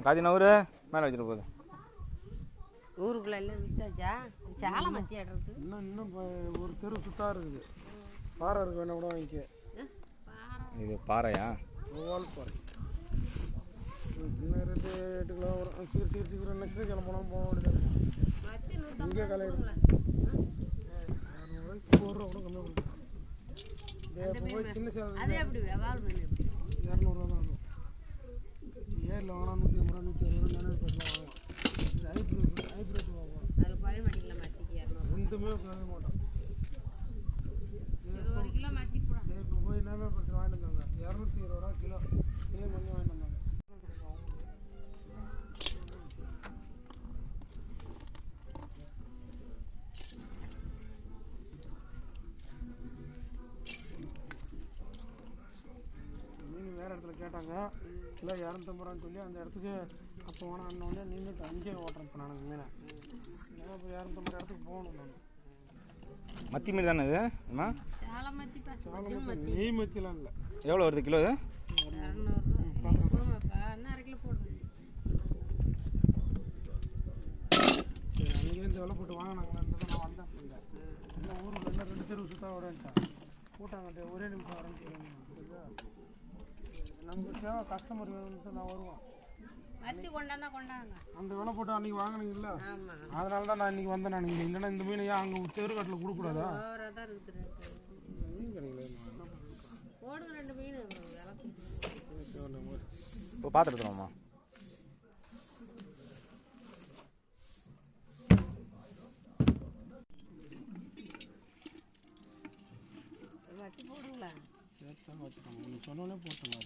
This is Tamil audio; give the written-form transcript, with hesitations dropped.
காதி நவரு மேலே வச்சுட்டு போகுது. ஊருக்குள்ள எல்லாம் வித்தாச்சா? சாலை மத்தி ஆடுறது இன்னும் ஒரு தெரு சுத்தா இருக்குது. பாறை இருக்கு, வேணா கூட வாங்கிக்க. இது பாறையா? ஓவால் பாறை. இன்னும் 8 கிலோ வரும். சீக்கிரம் நெக்ஸ்ட் கிளம்பணும் போக முடியாது. இங்கே காலை $200 கூட கம்மி கொடுக்கும். சின்ன சேலை அது எப்படி வியாபாரம் பண்ணி $200 தான் ஆகும். ஏரில் வாங்கினா $150 $160 வாங்கலாம். ஹைப்ரிட் வாங்கலாம். அது பழைய மட்டிக்கில் மத்திக்கு 200 ரெண்டுமே வாங்க மாட்டோம். 1 கிலோ மத்தி கூட இப்போ போய் என்னமே பிரச்சனை வாங்கிட்டு வந்தாங்க. $220 கிலோ இதே மண்ணி வாங்கிட்டு வந்தாங்க. மீன் வேறு இடத்துல கேட்டாங்க, கிலோ $250 சொல்லி அந்த இடத்துக்கு அப்போ வேணா அண்ணோடனே நின்றுட்டு அங்கேயே ஓட்டுறேன். இப்போ நான் மீனை ஏன்னா இப்போ $250 இடத்துக்கு போகணும். நான் மத்தி மீன் தானே இது? அம்மா சாலை மத்திப்பா நெய் மத்திலாம் இல்லை. எவ்வளோ வருது கிலோ இது? 200 இன்னும் 1/2 கிலோ போடுங்க. சரி, அன்றைக்கி இந்த விலை போட்டு வாங்கினாங்களேன் நான் வந்தேன். இல்லை ஊருக்கு 2 தெரு சுத்தா வரேன்ட்டேன். கூட்டாங்கிட்ட ஒரே நிமிஷம் வரேன்னு சொல்லுவாங்க. நமக்கு தேவை கஸ்டமர் வேணும்ட்டு நான் வருவோம். மத்தி கொண்டாங்க அந்த விலை போட்டு அன்றைக்கி வாங்கினீங்கல்ல, ஆமாம். அதனால தான் நான் இன்றைக்கி வந்தேன். நான் இங்கே இல்லைன்னா இந்த மீன் ஏன் அங்கே தெருக்காட்டில் கொடுக்கூடாதா? ஓவராக தான் இருக்குது. மீன் கிடைக்கல போடுங்க 2 மீன் விலை. இப்போ பார்த்துருக்குறோம்மா. மத்தி போடுங்களா? சேர்த்து வச்சுக்கோங்க. நீங்கள் சொன்னோன்னே போட்டுங்க.